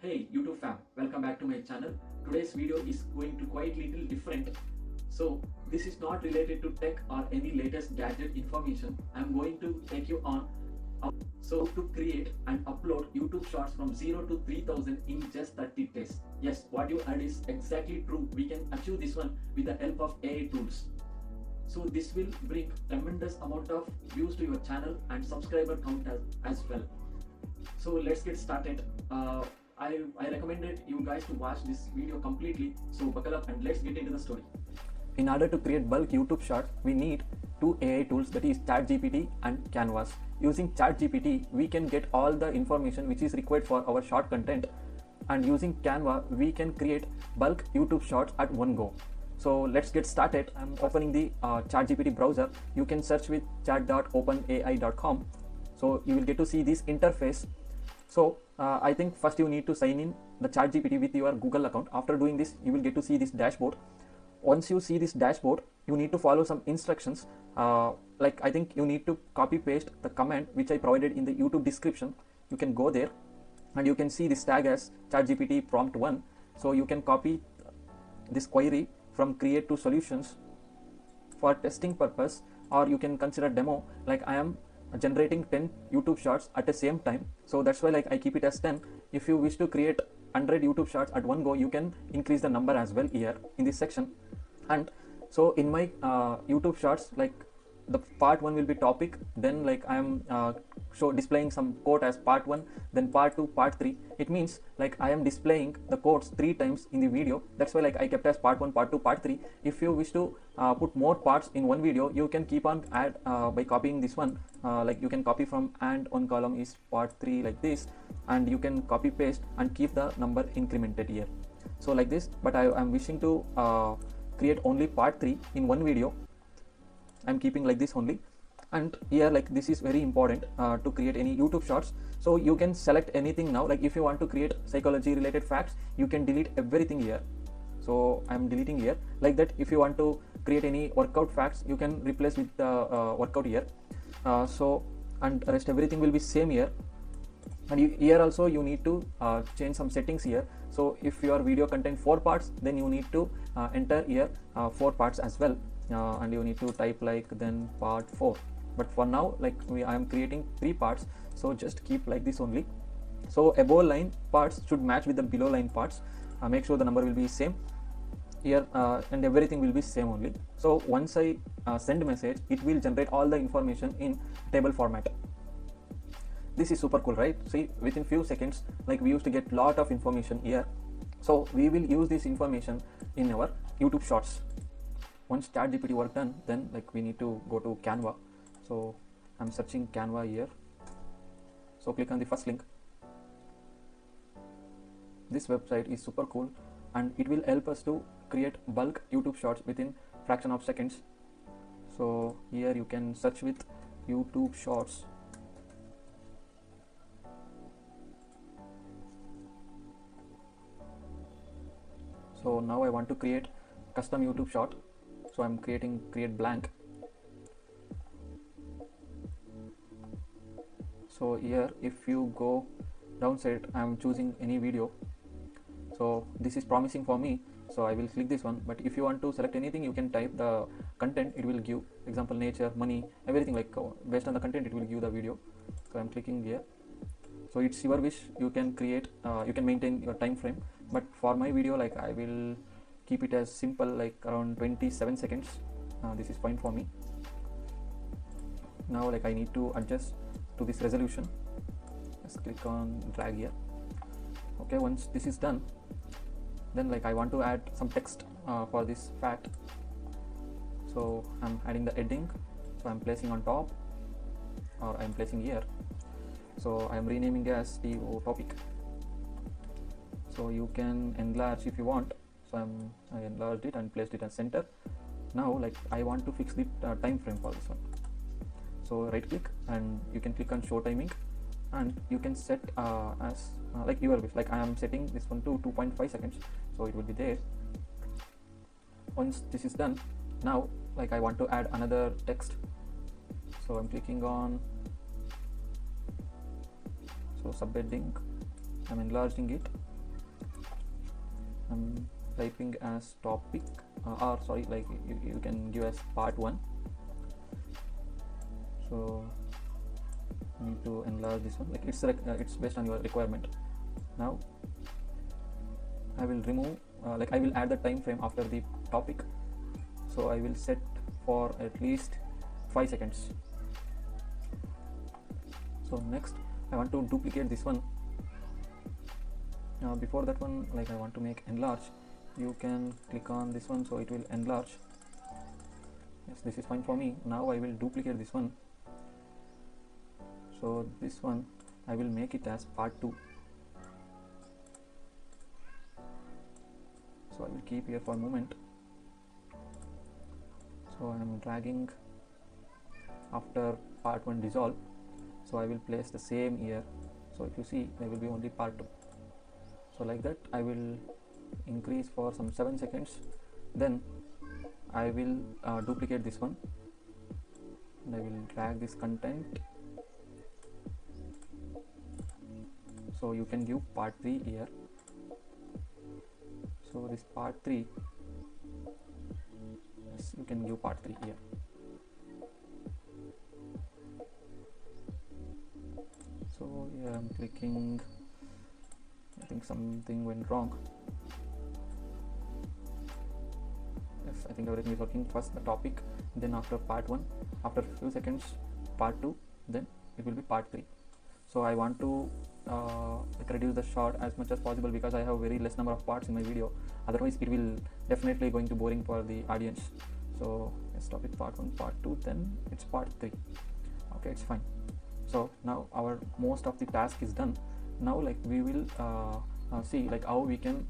Hey YouTube fam, welcome back to my channel. Today's video is going to quite little different. So this is not related to tech or any latest gadget information. I'm going to take you on so to create and upload YouTube shorts from 0 to 3000 in just 30 days. Yes, what you heard is exactly true. We can achieve this one with the help of AI tools. So this will bring tremendous amount of views to your channel and subscriber count as well. So let's get started. I recommended you guys to watch this video completely, so buckle up and let's get into the story. In order to create bulk YouTube shorts, we need two AI tools, that is ChatGPT and Canvas. Using ChatGPT, we can get all the information which is required for our short content, and using Canva, we can create bulk YouTube shorts at one go. So let's get started. I'm opening the ChatGPT browser. You can search with chat.openai.com. So you will get to see this interface. So I think first you need to sign in the ChatGPT with your Google account. After doing this, you will get to see this dashboard. Once you see this dashboard, you need to follow some instructions. Like I think you need to copy paste the command which I provided in the YouTube description. You can go there and you can see this tag as ChatGPT prompt 1. So you can copy this query from create to solutions for testing purpose, or you can consider demo. Like I am generating 10 YouTube shorts at the same time, so that's why like I keep it as 10. If you wish to create 100 YouTube shorts at one go, you can increase the number as well here in this section. And so in my YouTube shorts, like the part 1 will be topic, then like I am displaying some quote as part 1, then part 2, part 3. It means like I am displaying the quotes 3 times in the video. That's why like I kept as part 1, part 2, part 3. If you wish to put more parts in one video, you can keep on add by copying this one. Like you can copy from and one column is part 3 like this, and you can copy paste and keep the number incremented here. So like this, but I am wishing to create only part 3 in one video. I'm keeping like this only. And here like this is very important to create any YouTube shorts. So you can select anything now. Like if you want to create psychology related facts, you can delete everything here. So I'm deleting here. Like that, if you want to create any workout facts, you can replace with the workout here. So and rest everything will be same here. And here also you need to change some settings here. So if your video contain 4 parts, then you need to enter here 4 parts as well. And you need to type like then part 4. But for now, like I am creating 3 parts, so just keep like this only. So above line parts should match with the below line parts. Make sure the number will be same here, and everything will be same only. So once I send message, it will generate all the information in table format. This is super cool, right? See, within few seconds, like we used to get lot of information here. So we will use this information in our YouTube shorts. Once ChatGPT work done, then like we need to go to Canva. So I'm searching Canva here. So click on the first link. This website is super cool and it will help us to create bulk YouTube shorts within fraction of seconds. So here you can search with YouTube shorts. So now I want to create custom YouTube short. So I'm create blank. So here if you go downside, I'm choosing any video. So this is promising for me, so I will click this one. But if you want to select anything, you can type the content. It will give example nature, money, everything, like based on the content it will give the video. So I'm clicking here. So it's your wish, you can create, you can maintain your time frame, but for my video like I will keep it as simple, like around 27 seconds. This is fine for me. Now like I need to adjust to this resolution. Just click on drag here. Okay, once this is done, then like I want to add some text for this fact. So I'm adding the heading. So I'm placing on top, or I'm placing here. So I'm renaming as the topic. So you can enlarge if you want. So I enlarged it and placed it as center. Now like I want to fix the time frame for this one. So right click and you can click on show timing, and you can set as like your wish. Like I am setting this one to 2.5 seconds, so it will be there. Once this is done, now like I want to add another text. So I'm clicking on subheading, I'm enlarging it I'm typing as topic, or sorry, like you can give as part 1. So need to enlarge this one, like it's based on your requirement. Now I will remove, like I will add the time frame after the topic, so I will set for at least 5 seconds. So next I want to duplicate this one. Now before that one, like I want to make enlarge, you can click on this one so it will enlarge. Yes, this is fine for me. Now I will duplicate this one, so this one I will make it as part 2. So I will keep here for a moment. So I am dragging after part 1 dissolve, so I will place the same here. So if you see, there will be only part 2. So like that I will increase for some 7 seconds, then I will duplicate this one and I will drag this content. So you can give part 3 here. So this part 3, yes, you can give part 3 here. So here I'm clicking, I think something went wrong. Yes, I think everything is working. First the topic, then after part 1, after a few seconds part 2, then it will be part 3. So I want to reduce the short as much as possible, because I have very less number of parts in my video, otherwise it will definitely going to boring for the audience. So let's stop it part 1, part 2, then it's part 3. Okay, it's fine. So now our most of the task is done. Now like we will see like how we can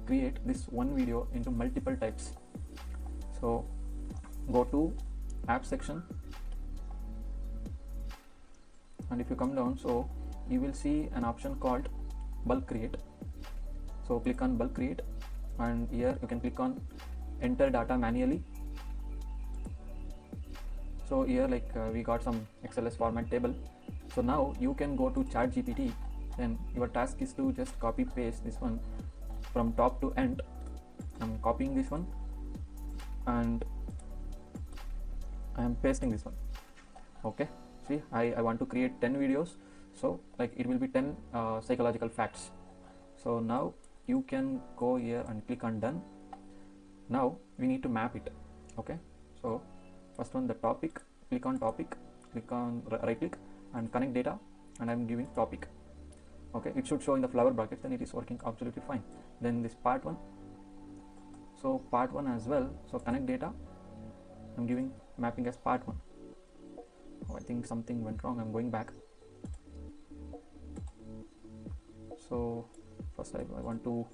create this one video into multiple types. So go to app section, and if you come down, so you will see an option called bulk create. So click on bulk create, and here you can click on enter data manually. So here like we got some XLS format table. So now you can go to ChatGPT, then your task is to just copy paste this one from top to end. I'm copying this one and I am pasting this one. Okay, see, I want to create 10 videos, so like it will be 10 psychological facts. So now you can go here and click on done. Now we need to map it. Okay, so first one, the topic, click on topic, click on right click and connect data, and I'm giving topic. Okay, it should show in the flower brackets, then it is working absolutely fine. Then this part 1, so part 1 as well, so connect data, I'm giving mapping as part 1. Oh, I think something went wrong, I'm going back. So first I want to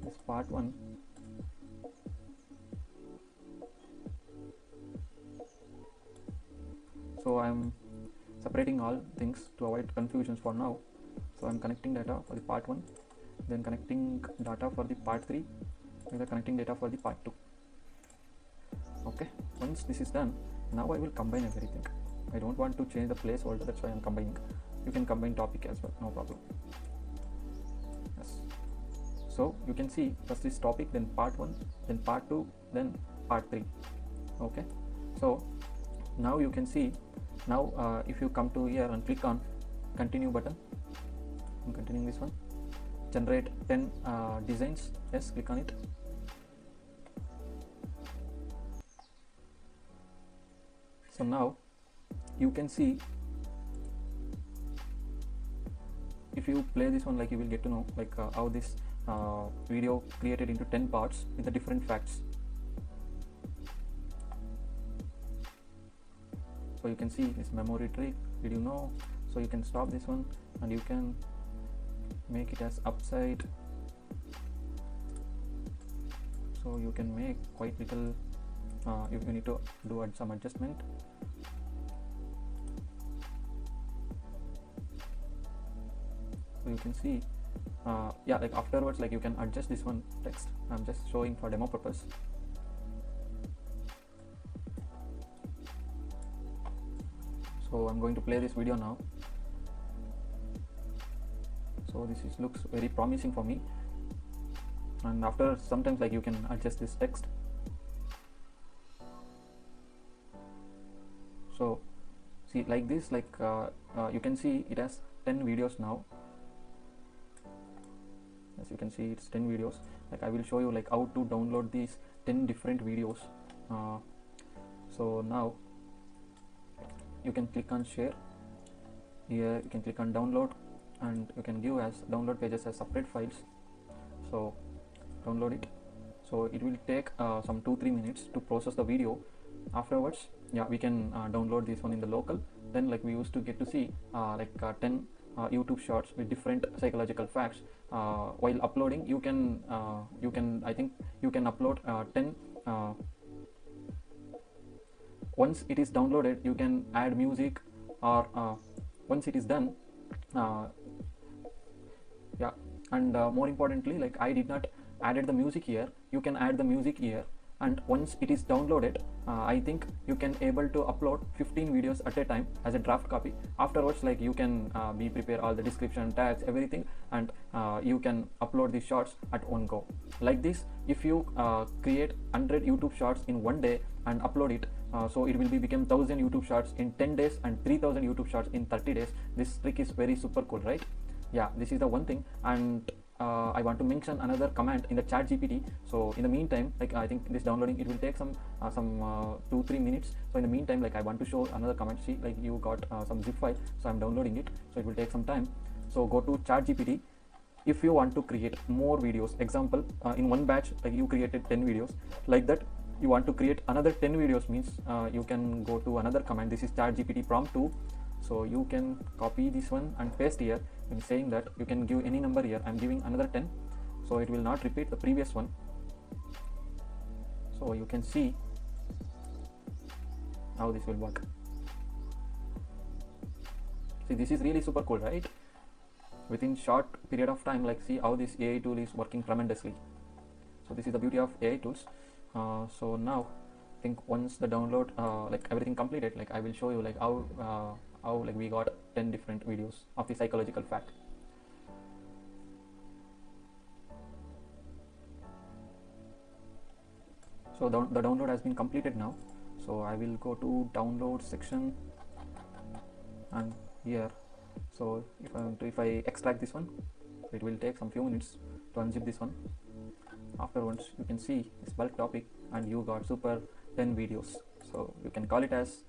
this part 1, so I'm separating all things to avoid confusions for now. So I'm connecting data for the part 1, then connecting data for the part 3, and then connecting data for the part 2. Okay, once this is done, now I will combine everything. I don't want to change the placeholder, that's why I'm combining. You can combine topic as well, no problem. Yes, so you can see first is topic, then part 1, then part 2, then part 3. Okay, so now you can see, now if you come to here and click on continue button, I'm continuing this one, generate 10 designs. Yes, click on it. So now you can see, if you play this one, like you will get to know like how this video created into 10 parts with the different facts. So you can see this memory trick, did you know? So you can stop this one and you can make it as upside. So you can make quite little, you need to do some adjustment. So you can see, yeah, like afterwards, like you can adjust this one text. I'm just showing for demo purpose. So I'm going to play this video now. So So this looks very promising for me. And after sometimes like you can adjust this text. So see, like this, like you can see it has 10 videos now. As you can see, it's 10 videos. Like I will show you like how to download these 10 different videos. So now you can click on share. Here you can click on download, and you can give as download pages as separate files. So download it. So it will take some 2-3 minutes to process the video. Afterwards, yeah, we can download this one in the local. Then like we used to get to see 10 YouTube shorts with different psychological facts. While uploading, you can I think you can upload 10. Once it is downloaded, you can add music, or once it is done, yeah. And more importantly, like I did not added the music here. You can add the music here, and once it is downloaded, I think you can able to upload 15 videos at a time as a draft copy. Afterwards, like you can be prepare all the description, tags, everything, and you can upload the shorts at one go. Like this, if you create 100 YouTube shorts in one day and upload it, so it will become 1000 YouTube shorts in 10 days and 3000 YouTube shorts in 30 days. This trick is very super cool, right? Yeah, this is the one thing. And I want to mention another command in the ChatGPT. So in the meantime, like I think this downloading, it will take some 2-3 minutes. So in the meantime, like I want to show another command. See, like you got some zip file, so I'm downloading it, so it will take some time. So go to ChatGPT. If you want to create more videos, example, in one batch, like you created 10 videos, like that you want to create another 10 videos, means you can go to another command. This is ChatGPT prompt 2. So you can copy this one and paste here. In saying that, you can give any number here. I'm giving another 10, so it will not repeat the previous one. So you can see how this will work. See, this is really super cool, right? Within short period of time, like see how this AI tool is working tremendously. So this is the beauty of AI tools. So now I think once the download like everything completed, like I will show you like how like we got 10 different videos of the psychological fact. So the download has been completed now. So I will go to download section, and here, so if I extract this one, it will take some few minutes to unzip this one. Afterwards, you can see this bulk topic, and you got super 10 videos. So you can call it as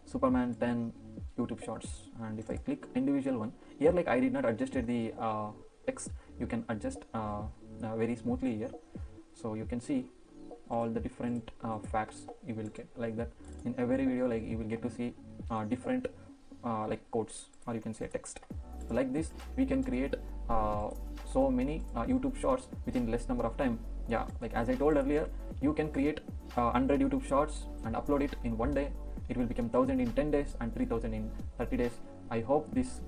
Superman 10 YouTube shorts. And if I click individual one here, like I did not adjusted the text, you can adjust very smoothly here. So you can see all the different facts you will get, like that in every video. Like you will get to see different like quotes, or you can say text. So like this, we can create so many YouTube shorts within less number of time. Yeah, like as I told earlier, you can create 100 YouTube shorts and upload it in one day. It will become 1000 in 10 days and 3000 in 30 days. I hope this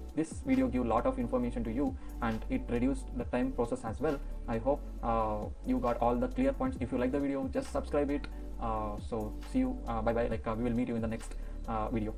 video give a lot of information to you, and it reduced the time process as well. I hope you got all the clear points. If you like the video, just subscribe it. So see you, bye bye. Like we will meet you in the next video.